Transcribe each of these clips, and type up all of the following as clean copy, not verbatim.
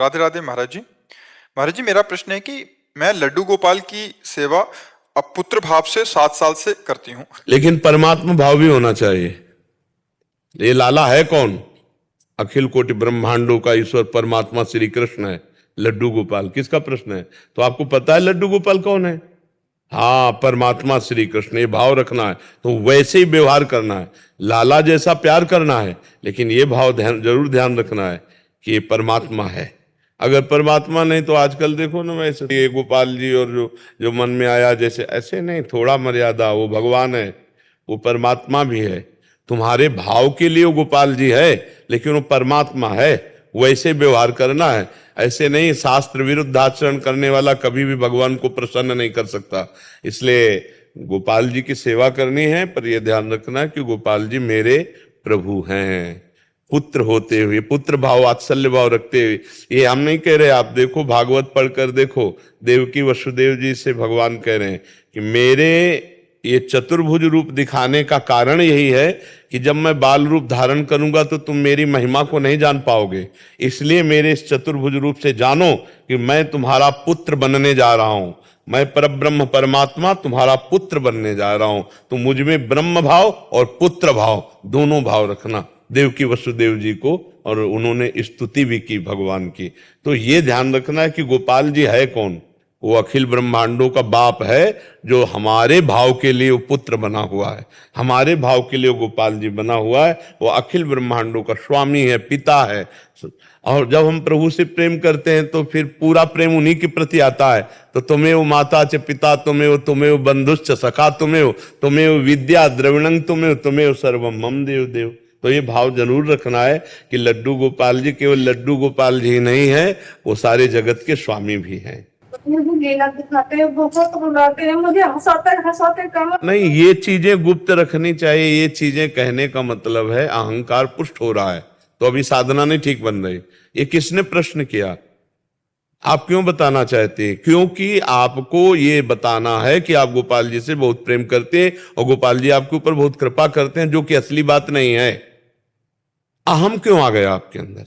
राधे राधे महाराज जी। महाराज जी, मेरा प्रश्न है कि मैं लड्डू गोपाल की सेवा अब पुत्र भाव से 7 साल से करती हूँ। लेकिन परमात्मा भाव भी होना चाहिए। ये लाला है कौन? अखिल कोटि ब्रह्मांडों का ईश्वर परमात्मा श्री कृष्ण है। लड्डू गोपाल किसका प्रश्न है? तो आपको पता है लड्डू गोपाल कौन है? हाँ, परमात्मा श्री कृष्ण। ये भाव रखना है तो वैसे ही व्यवहार करना है, लाला जैसा प्यार करना है, लेकिन ये भाव जरूर ध्यान रखना है कि ये परमात्मा है। अगर परमात्मा नहीं तो आजकल देखो ना, वैसे ये गोपाल जी और जो जो मन में आया जैसे, ऐसे नहीं, थोड़ा मर्यादा। वो भगवान है, वो परमात्मा भी है। तुम्हारे भाव के लिए वो गोपाल जी है, लेकिन वो परमात्मा है, वैसे व्यवहार करना है। ऐसे नहीं, शास्त्र विरुद्ध आचरण करने वाला कभी भी भगवान को प्रसन्न नहीं कर सकता। इसलिए गोपाल जी की सेवा करनी है, पर यह ध्यान रखना है कि गोपाल जी मेरे प्रभु हैं, पुत्र होते हुए, पुत्र भाव वात्सल्य भाव रखते हुए। ये हम नहीं कह रहे, आप देखो भागवत पढ़कर देखो, देवकी वसुदेव जी से भगवान कह रहे हैं कि मेरे ये चतुर्भुज रूप दिखाने का कारण यही है कि जब मैं बाल रूप धारण करूंगा तो तुम मेरी महिमा को नहीं जान पाओगे। इसलिए मेरे इस चतुर्भुज रूप से जानो कि मैं तुम्हारा पुत्र बनने जा रहा हूं। मैं परब्रह्म परमात्मा तुम्हारा पुत्र बनने जा रहा हूं। तो मुझ में ब्रह्म भाव और पुत्र भाव दोनों भाव रखना। देवकी वसुदेव जी को, और उन्होंने स्तुति भी की भगवान की। तो ये ध्यान रखना है कि गोपाल जी है कौन? वो अखिल ब्रह्मांडों का बाप है, जो हमारे भाव के लिए वो पुत्र बना हुआ है, हमारे भाव के लिए वो गोपाल जी बना हुआ है। वो अखिल ब्रह्मांडों का स्वामी है, पिता है। और जब हम प्रभु से प्रेम करते हैं तो फिर पूरा प्रेम उन्हीं के प्रति आता है। तो तुम्हें माता च पिता, तुम्हें बंधुश्च सखा, तुम्हें विद्या द्रविणं, तुम्हें सर्वम मम देव देव। तो ये भाव जरूर रखना है कि लड्डू गोपाल जी केवल लड्डू गोपाल जी नहीं है, वो सारे जगत के स्वामी भी हैं। मुझे लीला दिखाते हैं, बहुत बुलाते हैं, मुझे हंसाते कम। नहीं, ये चीजें गुप्त रखनी चाहिए। ये चीजें कहने का मतलब है अहंकार पुष्ट हो रहा है, तो अभी साधना नहीं ठीक बन रही। ये किसने प्रश्न किया? आप क्यों बताना चाहते हैं? क्योंकि आपको ये बताना है कि आप गोपाल जी से बहुत प्रेम करते हैं और गोपाल जी आपके ऊपर बहुत कृपा करते हैं, जो कि असली बात नहीं है। अहम क्यों आ गया आपके अंदर?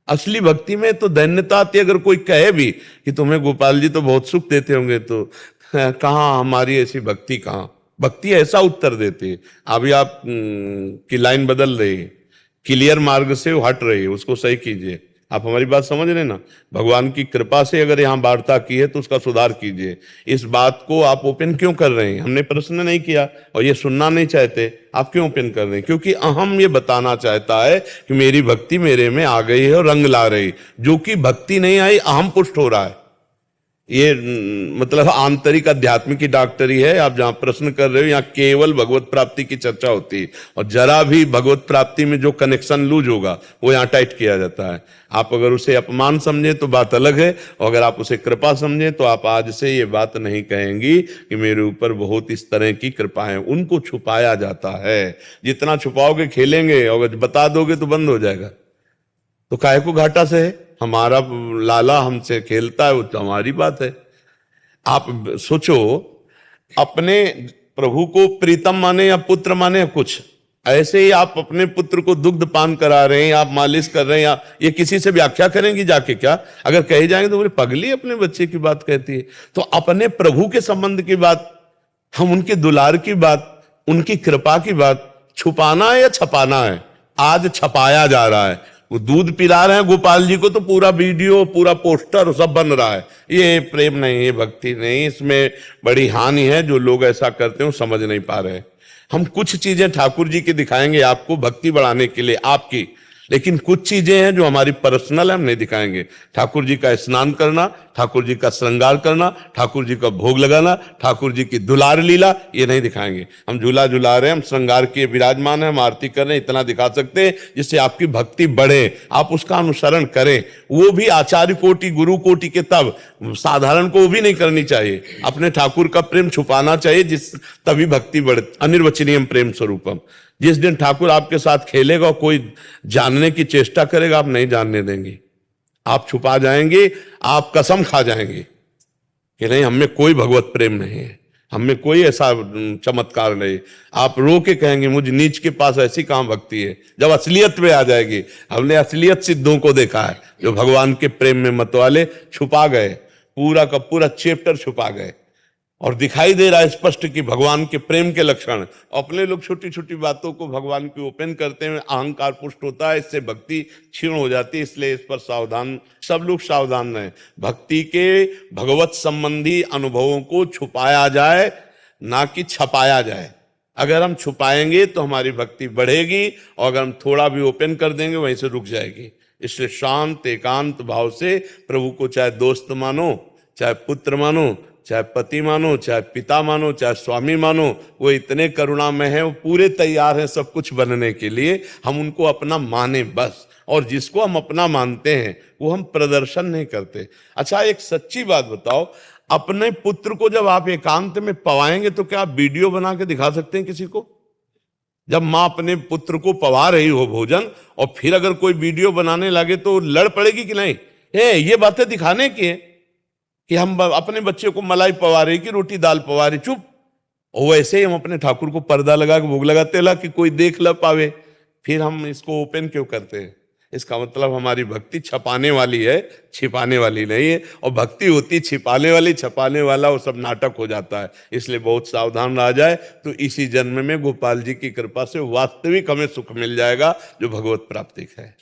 असली भक्ति में तो दैन्यता आती। अगर कोई कहे भी कि तुम्हें गोपाल जी तो बहुत सुख देते होंगे, तो कहाँ हमारी ऐसी भक्ति? कहाँ भक्ति ऐसा उत्तर देती है? अभी आप की लाइन बदल रही है, क्लियर मार्ग से हट रही है, उसको सही कीजिए। आप हमारी बात समझ रहे ना? भगवान की कृपा से अगर यहाँ वार्ता की है तो उसका सुधार कीजिए। इस बात को आप ओपन क्यों कर रहे हैं? हमने प्रश्न नहीं किया और ये सुनना नहीं चाहते, आप क्यों ओपन कर रहे हैं? क्योंकि अहम ये बताना चाहता है कि मेरी भक्ति मेरे में आ गई है और रंग ला रही। जो कि भक्ति नहीं आई, अहम पुष्ट हो रहा है। ये मतलब आंतरिक आध्यात्मिक की डॉक्टरी है। आप जहां प्रश्न कर रहे हो, यहाँ केवल भगवत प्राप्ति की चर्चा होती है, और जरा भी भगवत प्राप्ति में जो कनेक्शन लूज होगा वो यहाँ टाइट किया जाता है। आप अगर उसे अपमान समझे तो बात अलग है, और अगर आप उसे कृपा समझे तो आप आज से ये बात नहीं कहेंगी कि मेरे ऊपर बहुत इस तरह की कृपा है। उनको छुपाया जाता है। जितना छुपाओगे खेलेंगे, और बता दोगे तो बंद हो जाएगा। तो काहे को घाटा से है? हमारा लाला हमसे खेलता है, वो तो हमारी बात है। आप सोचो, अपने प्रभु को प्रीतम माने या पुत्र माने या कुछ, ऐसे ही आप अपने पुत्र को दुग्ध पान करा रहे हैं, आप मालिश कर रहे हैं, या ये किसी से व्याख्या करेंगी जाके? क्या अगर कहे जाएंगे तो बोले पगली अपने बच्चे की बात कहती है। तो अपने प्रभु के संबंध की बात, हम उनके दुलार की बात, उनकी कृपा की बात छुपाना है या छपाना है? आज छपाया जा रहा है। वो दूध पिला रहे हैं गोपाल जी को, तो पूरा वीडियो, पूरा पोस्टर सब बन रहा है। ये प्रेम नहीं, ये भक्ति नहीं। इसमें बड़ी हानि है। जो लोग ऐसा करते हैं समझ नहीं पा रहे। हम कुछ चीजें ठाकुर जी की दिखाएंगे आपको भक्ति बढ़ाने के लिए आपकी, लेकिन कुछ चीजें हैं जो हमारी पर्सनल है, हम नहीं दिखाएंगे। ठाकुर जी का स्नान करना, ठाकुर जी का श्रृंगार करना, ठाकुर जी का भोग लगाना, ठाकुर जी की दुलार लीला, ये नहीं दिखाएंगे। हम झूला झुला रहे हैं, हम श्रृंगार के विराजमान है, हम आरती कर रहे हैं, इतना दिखा सकते हैं जिससे आपकी भक्ति बढ़े, आप उसका अनुसरण करें। वो भी आचार्य कोटि, गुरु कोटि के, तब साधारण को वो भी नहीं करनी चाहिए। अपने ठाकुर का प्रेम छुपाना चाहिए, जिस तभी भक्ति बढ़े। अनिर्वचनीयम प्रेम स्वरूपम। जिस दिन ठाकुर आपके साथ खेलेगा, कोई जानने की चेष्टा करेगा, आप नहीं जानने देंगे, आप छुपा जाएंगे, आप कसम खा जाएंगे कि नहीं, हमें कोई भगवत प्रेम नहीं है। हम में कोई ऐसा चमत्कार नहीं। आप रो के कहेंगे मुझ नीच के पास ऐसी कहां भक्ति है, जब असलियत में आ जाएगी। हमने असलियत सिद्धों को देखा है जो भगवान के प्रेम में मतवाले छुपा गए, पूरा का पूरा चैप्टर छुपा गए और दिखाई दे रहा है स्पष्ट कि भगवान के प्रेम के लक्षण। अपने लोग छोटी छोटी बातों को भगवान की ओपन करते हैं, अहंकार पुष्ट होता है, इससे भक्ति क्षीण हो जाती है। इसलिए इस पर सावधान, सब लोग सावधान रहें। भक्ति के भगवत संबंधी अनुभवों को छुपाया जाए, ना कि छपाया जाए। अगर हम छुपाएंगे तो हमारी भक्ति बढ़ेगी और अगर हम थोड़ा भी ओपन कर देंगे वहीं से रुक जाएगी। इसलिए शांत एकांत भाव से प्रभु को चाहे दोस्त मानो, चाहे पुत्र मानो, चाहे पति मानो, चाहे पिता मानो, चाहे स्वामी मानो, वो इतने करुणामय हैं, वो पूरे तैयार हैं सब कुछ बनने के लिए। हम उनको अपना माने बस, और जिसको हम अपना मानते हैं वो हम प्रदर्शन नहीं करते। अच्छा, एक सच्ची बात बताओ, अपने पुत्र को जब आप एकांत में पवाएंगे तो क्या आप वीडियो बना के दिखा सकते हैं किसी को? जब माँ अपने पुत्र को पवा रही हो भोजन और फिर अगर कोई वीडियो बनाने लगे तो लड़ पड़ेगी कि नहीं? ये बातें दिखाने की है कि हम अपने बच्चे को मलाई पवा रहे कि रोटी दाल पवा रहे, चुप। और वैसे ही हम अपने ठाकुर को पर्दा लगा के भोग लगाते ला कि कोई देख ल पावे, फिर हम इसको ओपन क्यों करते हैं? इसका मतलब हमारी भक्ति छपाने वाली है, छिपाने वाली नहीं है। और भक्ति होती छिपाने वाली, छपाने वाला, वो सब नाटक हो जाता है। इसलिए बहुत सावधान रहा जाए तो इसी जन्म में गोपाल जी की कृपा से वास्तविक हमें सुख मिल जाएगा जो भगवत प्राप्ति है।